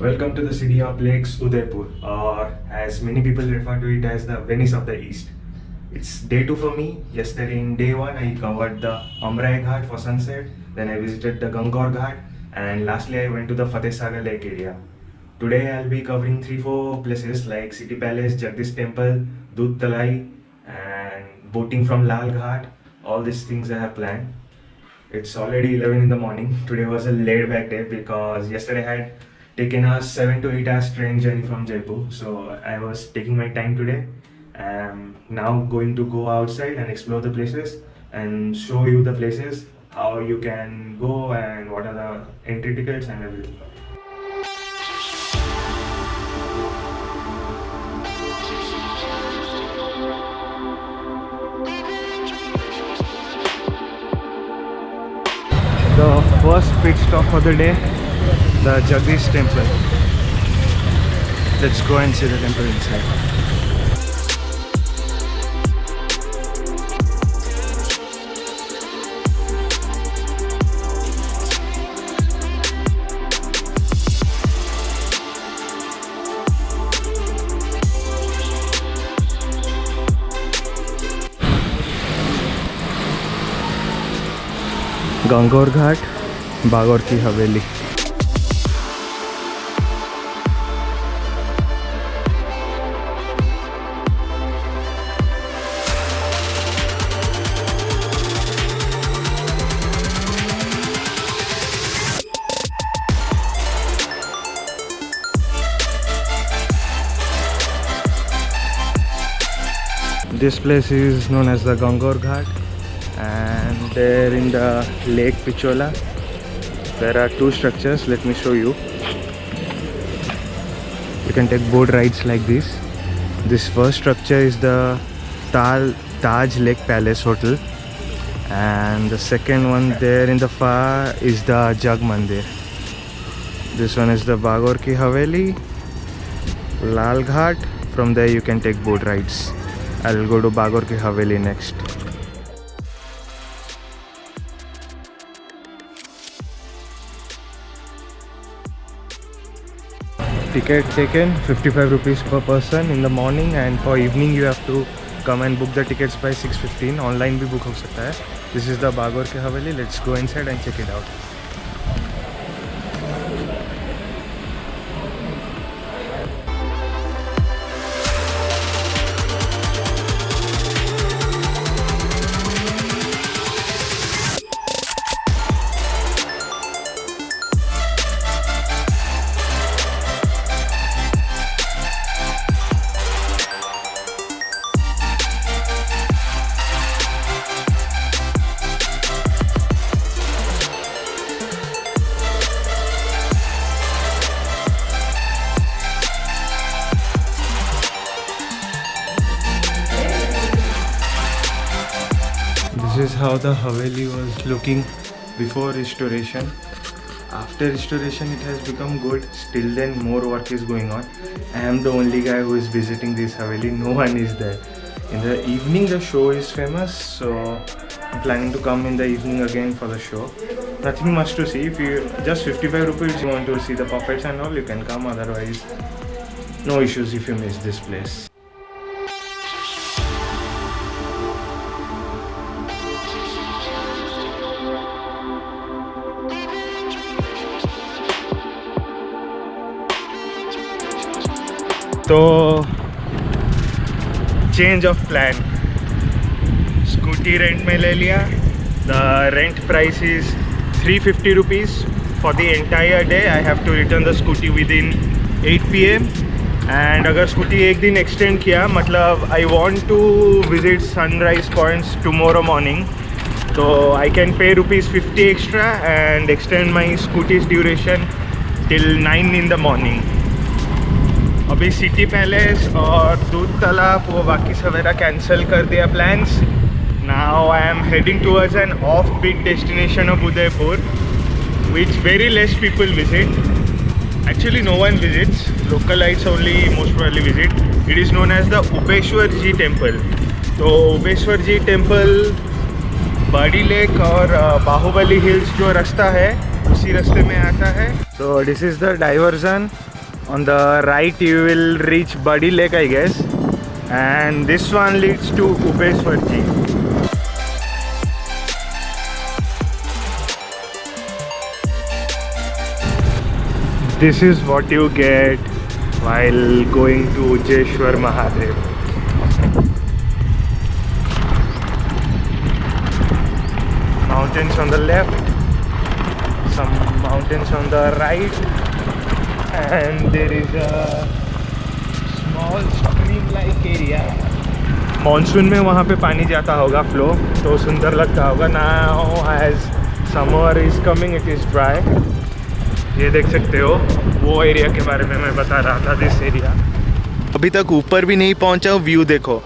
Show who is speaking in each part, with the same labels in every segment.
Speaker 1: Welcome to the city of lakes, Udaipur, or as many people refer to it as the Venice of the East. It's day 2 for me. Yesterday in day 1, I covered the Amrai Ghat for sunset, then I visited the Gangor Ghat, and lastly I went to the Fateh Sagar Lake area. Today I'll be covering 3-4 places like City Palace, Jagdish Temple, Dudh Talai, and boating from Lal Ghat. All these things I have planned. It's already 11 in the morning. Today was a laid back day because yesterday I had taken a 7 to 8 hours train journey from Jaipur. So I was taking my time today. I'm now going to go outside and explore the places and show you the places, how you can go and what are the entry tickets and everything. The first pit stop for the day, the Jagdish Temple. Let's go and see the temple inside. Gangaur घाट, बागौर की हवेली. This place is known as the Gangor Ghat, and there in the lake Pichola there are two structures. Let me show you. You can take boat rides like this. This first structure is the Taj Lake Palace Hotel, and the second one there in the far is the Jag Mandir. This one is the Bagor Ki Haveli, Lal Ghat. From there you can take boat rides. I'll go to Bagor Ki Haveli next. Ticket taken 55 rupees per person in the morning, and for evening you have to come and book the tickets by 6:15. Online भी book हो सकता है. This is the Bagor Ki Haveli. Let's go inside and check it out. This is how the Haveli was looking before restoration. After restoration it has become good. Still then more work is going on. I am the only guy who is visiting this Haveli. No one is there. In the evening the show is famous, so I'm planning to come in the evening again for the show. Nothing much to see. If you just 55 rupees you want to see the puppets and all, you can come. Otherwise no issues if you miss this place. तो change of plan, scooty rent में ले लिया. The rent price is 350 rupees for the entire day. I have to return the scooty within 8 PM. And अगर scooty एक दिन extend किया, मतलब I want to visit sunrise points tomorrow morning, तो I can pay ₹50 extra and extend my scooty's duration till 9 in the morning. अभी city palace और दूध तालाब वो बाकी सवेरा कैंसिल कर दिया plans. Now I am heading towards an off beat destination of Udaipur which very less people visit. Actually no one visits, localites only most probably visit. It is known as the Upeshwar Ji temple. तो Upeshwar Ji temple बड़ी lake और Baahubali hills जो रास्ता है उसी रास्ते में आता है. तो this is the diversion On the right you will reach Badi Lake, I guess, and this one leads to Ubeshwarji. This is what you get while going to Ujeshwar Mahadev. Mountains on the left, some mountains on the right, and there is a small stream like area. Monsoon में वहाँ पे पानी जाता होगा flow, तो सुंदर लगता होगा. Now as summer is coming, it is dry. ये देख सकते हो, वो एरिया के बारे में मैं बता रहा था. दिस एरिया अभी तक ऊपर भी नहीं पहुँचा हूँ. व्यू देखो.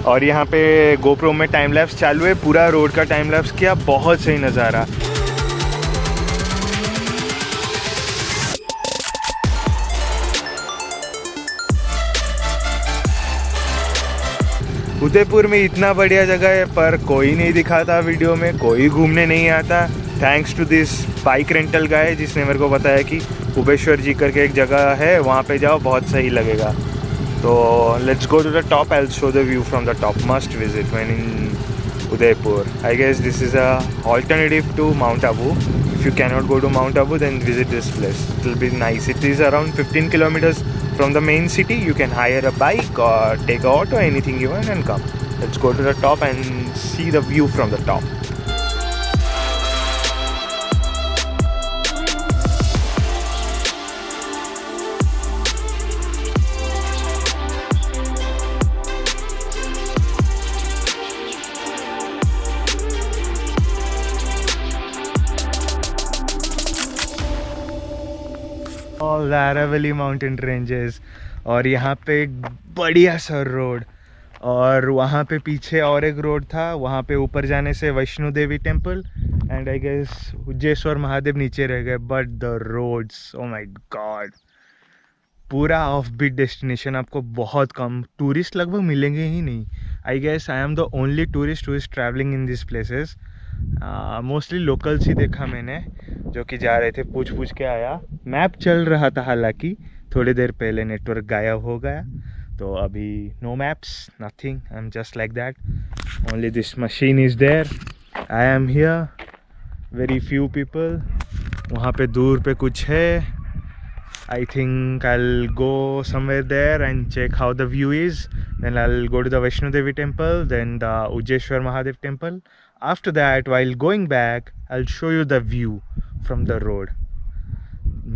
Speaker 1: और यहाँ पे गोप्रो में टाइम लैप्स चालू है. पूरा रोड का टाइम लैप्स किया. बहुत सही नज़ारा. उदयपुर में इतना बढ़िया जगह है पर कोई नहीं दिखाता वीडियो में, कोई घूमने नहीं आता. Thanks to this bike rental guy जिसने मेरे को बताया कि उबेश्वर जी करके एक जगह है, वहाँ पे जाओ, बहुत सही लगेगा. तो let's go to the top. I will show the view from the top. Must visit when in Udaipur. I guess this is an alternative to Mount Abu. If you cannot go to Mount Abu, then visit this place. It will be nice. It is around 15 kilometers from the main city. You can hire a bike or take an auto, anything you want, and come. Let's go to the top and see the view from the top. All the Aravalli mountain ranges. और यहाँ पे एक बढ़िया सा road, और वहाँ पे पीछे और एक रोड था. वहाँ पे ऊपर जाने से Vaishno Devi temple and I guess Ujjeshwar Mahadev नीचे रह गए. But the roads, oh my god, पूरा ऑफ बीट डेस्टिनेशन. आपको बहुत कम टूरिस्ट लगभग मिलेंगे ही नहीं. I guess I am the only tourist who is travelling in this places. Mostly locals ही देखा मैंने जो कि जा रहे थे. पूछ के आया. मैप चल रहा था, हालांकि थोड़ी देर पहले नेटवर्क गायब हो गया. तो अभी no maps, nothing. I am just like that. Only this machine is there. I am here. Very few people. वहाँ पे दूर पे कुछ है. I think I'll go somewhere there and check how the view is. Then I'll go to the Vaishno Devi temple, then the Ujeshwar Mahadev temple. After that, while going back, I'll show you the view from the road.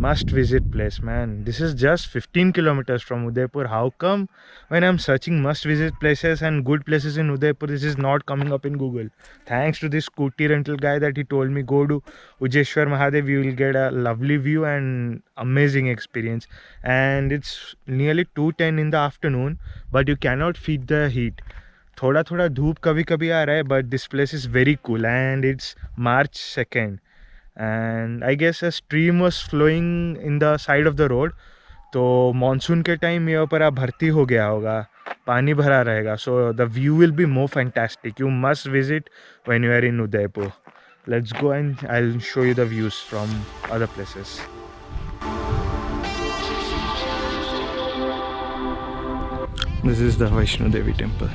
Speaker 1: Must visit place, man. This is just 15 kilometers from Udaipur. How come when I'm searching must visit places and good places in Udaipur, this is not coming up in Google? Thanks to this scooty rental guy that he told me, go to Ujeshwar Mahadev, you will get a lovely view and amazing experience. And it's nearly 2:10 in the afternoon, but you cannot feed the heat. थोड़ा थोड़ा धूप कभी कभी आ रहा है, but this place is very cool and it's March 2nd. And I guess a stream was flowing in the side of the road. तो monsoon के time ये ऊपर भर्ती हो गया होगा, पानी भरा रहेगा. So the view will be more fantastic. You must visit when you are in Udaipur. Let's go and I'll show you the views from other places. This is the Vaishno Devi temple.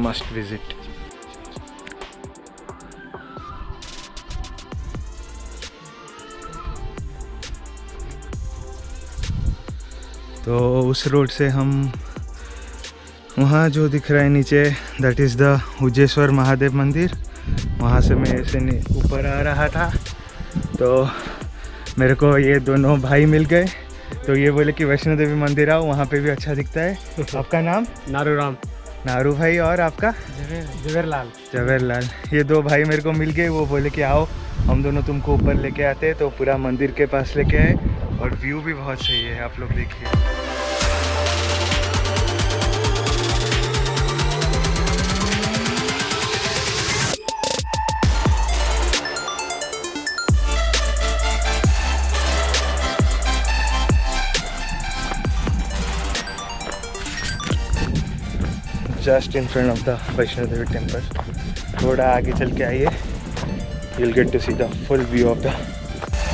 Speaker 1: Must visit. तो उस road से हम वहाँ जो दिख रहा है नीचे, दैट इज़ द उज्जेश्वर महादेव मंदिर. वहाँ से मैं ऐसे ऊपर आ रहा था तो मेरे को ये दोनों भाई मिल गए. तो ये बोले कि वैष्णो देवी मंदिर आओ, वहाँ पे भी अच्छा दिखता है. आपका नाम? नारूराम. नारू भाई. और आपका? जवेरलाल. ये दो भाई मेरे को मिल गए. वो बोले कि आओ हम दोनों तुमको ऊपर लेके आते. तो पूरा मंदिर के पास लेके आए और व्यू भी बहुत सही है. आप लोग देखिए. Just in front of the Vaishno Devi temple. थोड़ा आगे चल के आइए, you'll get to see the full view of the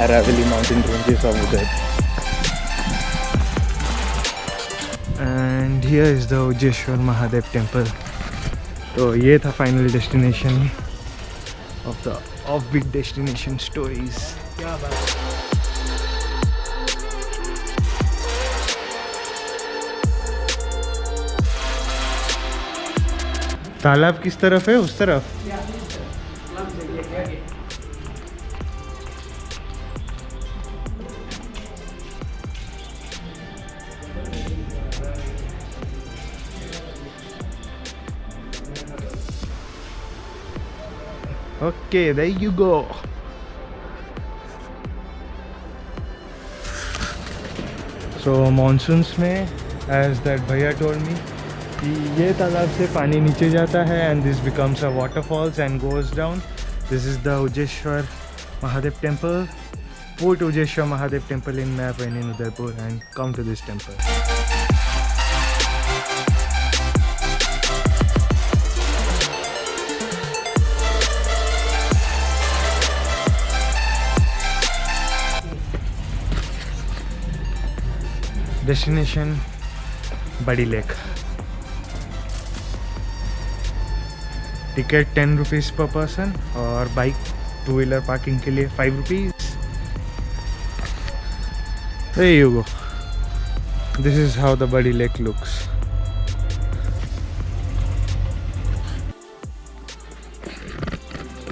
Speaker 1: Aravalli mountain ranges of Udaipur. here is the Ujjeshwar Mahadev temple. तो ये था final destination of the offbeat destination stories. क्या बात है. तालाब किस तरफ है? उस तरफ. Okay, there you go. So monsoons में, as that भैया told me, कि ये तालाब से पानी नीचे जाता है and this becomes a waterfalls and goes down. This is the Ujjeshwar Mahadev temple. Put Ujjeshwar Mahadev temple in map when in Udaipur and come to this temple. Destination बड़ी lake. Ticket 10 rupees पर person और bike 2 wheeler parking के लिए 5 rupees. There you go. This is how the Badi Lake looks.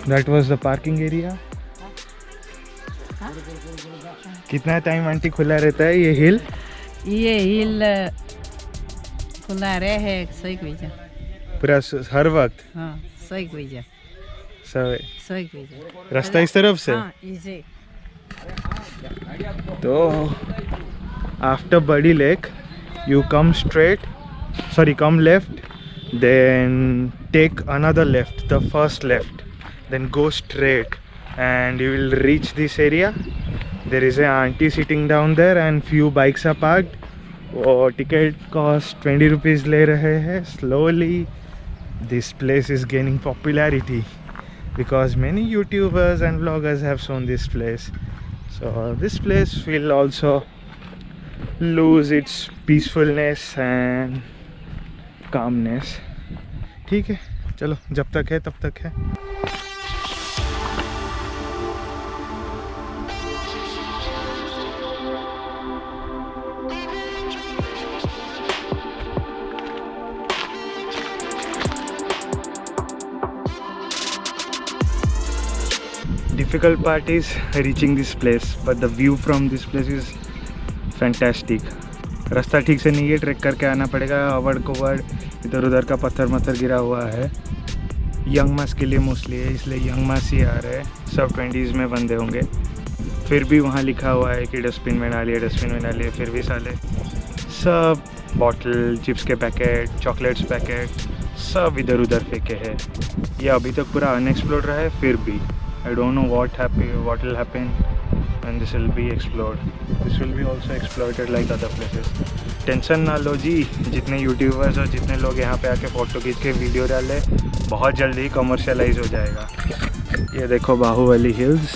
Speaker 1: That was the parking area. कितना time aunty खुला रहता है ये हिल?
Speaker 2: ये हिल खुला रहे है 100 बजे
Speaker 1: पूरा हर वक्त?
Speaker 2: हाँ 100 बजे. 100 बजे
Speaker 1: रास्ता इस तरफ से?
Speaker 2: हाँ इसे.
Speaker 1: तो आफ्टर बड़ी lake you come come left, then take another left, the first left, then go straight and you will reach this area. There is an auntie sitting down there and few bikes are parked. वो ticket cost 20 rupees ले रहे हैं. Slowly this place is gaining popularity because many YouTubers and vloggers have shown this place. So this place will also lose its peacefulness and calmness. ठीक है, चलो जब तक है तब तक है. Difficult part is reaching this place, but the view from this place is fantastic. रास्ता ठीक से नहीं है, ट्रैक करके आना पड़ेगा. अवड़ कवड़ इधर उधर का पत्थर गिरा हुआ है. यंग मास के लिए मोस्टली है, इसलिए यंग मास ही आ रहे हैं. सब 20s में बंदे होंगे. फिर भी वहाँ लिखा हुआ है कि डस्टबिन में ना लिए. फिर भी साले सब बॉटल, चिप्स के पैकेट, चॉकलेट्स पैकेट सब इधर उधर फेंके हैं. ये अभी तक पूरा अनएक्सप्लोर्ड रहा है. फिर भी I don't know what will happen when this will be explored. This will be also exploited like other places. Tension ना लो जी, जितने यूट्यूबर्स और जितने लोग यहाँ पे आके फ़ोटो खींच के वीडियो डाले, बहुत जल्दी ही कमर्शियलाइज हो जाएगा. ये देखो बाहुबली हिल्स.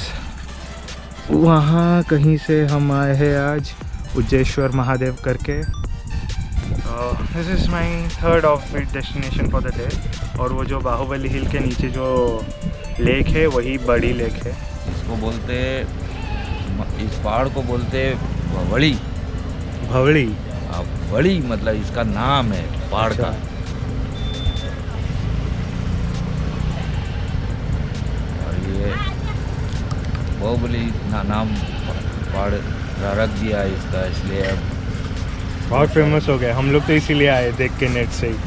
Speaker 1: वहाँ कहीं से हम आए हैं आज उज्जेश्वर महादेव करके. This is my 3rd of-beat destination for the day. और वो जो बाहुबली हिल के नीचे जो लेक है वही बड़ी लेक है.
Speaker 3: इसको बोलते, इस पहाड़ को बोलते भवड़ी. भवड़ी मतलब इसका नाम है पहाड़ का. और ये बाहुबली नाम पहाड़ रख दिया इसका, इसलिए अब
Speaker 1: बहुत फेमस हो गया. हम लोग तो इसीलिए आए देख के नेट से ही.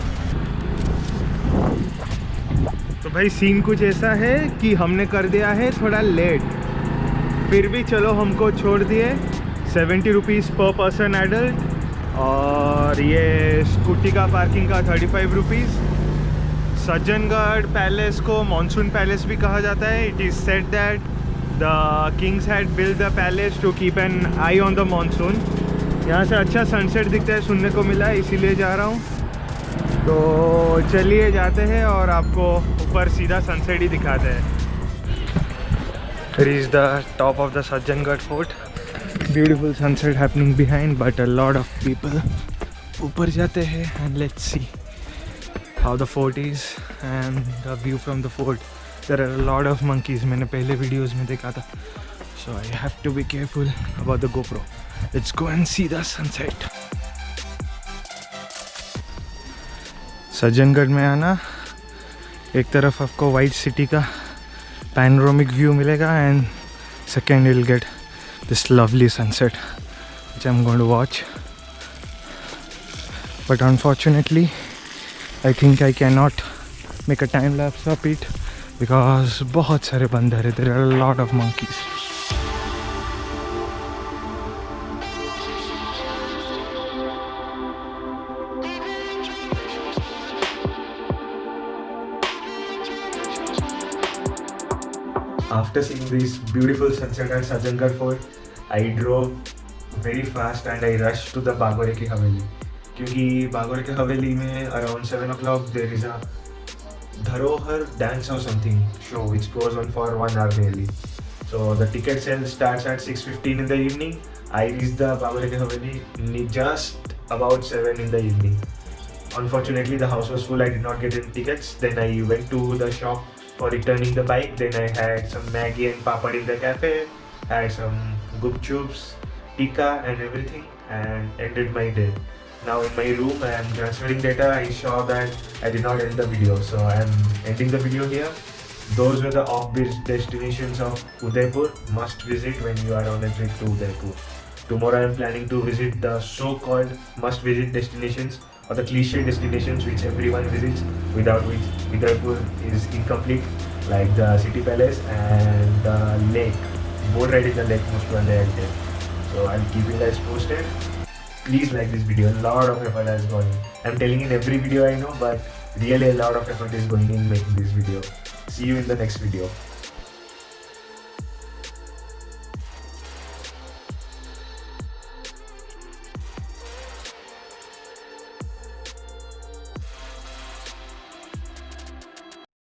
Speaker 1: तो भाई सीन कुछ ऐसा है कि हमने कर दिया है थोड़ा लेट, फिर भी चलो हमको छोड़ दिए. 70 रुपीज़ पर पर्सन एडल्ट. और ये स्कूटी का पार्किंग का 35 रुपीज़. सज्जनगढ़ पैलेस को मानसून पैलेस भी कहा जाता है. It is said that the kings had build the palace to keep an eye on the monsoon. यहाँ से अच्छा सनसेट दिखता है, सुनने को मिला है, इसीलिए जा रहा हूँ. तो चलिए जाते हैं और आपको ऊपर सीधा सनसेट ही दिखाते हैं. Reach the top of the Sajjangarh fort. Beautiful sunset happening behind, but a lot of people ऊपर जाते हैं and let's see how the fort is and the view from the fort. There are a lot of monkeys. मैंने पहले videos में देखा था. So I have to be careful about the GoPro. Let's go and see the sunset. Sajjangarh में आना, एक तरफ आपको वाइट सिटी का पैनोरामिक व्यू मिलेगा and second you'll get this lovely sunset which I'm going to watch. But unfortunately I think I cannot make a time lapse of it because बहुत सारे बंदर है. There are a lot of monkeys. After seeing this beautiful sunset at Sajjangarh Fort, I drove very fast and I rushed to the Bagore ki Haveli. क्योंकि बागोरे की हवेली में around 7 o'clock there is a Dharohar dance or something show which goes on for 1 hour nearly. So the ticket sale starts at 6:15 in the evening. I reached the Bagore ki Haveli just about 7 in the evening. Unfortunately the house was full. I did not get any tickets. Then I went to the shop for returning the bike. Then I had some Maggi and papad in the cafe, had some gupchups, tikka and everything, and ended my day. Now in my room I am transferring data. I saw that I did not end the video, so I am ending the video here. Those were the off-beat destinations of Udaipur must visit when you are on a trip to Udaipur. Tomorrow I am planning to visit the so-called must-visit destinations or the cliche destinations which everyone visits, without which Udaipur is incomplete, like the City Palace and the lake. Boat ride in the lake most probably there. So I'll keep you guys posted. Please like this video. A lot of effort has gone in. I'm telling in every video I know, but really a lot of effort is going in making this video. See you in the next video.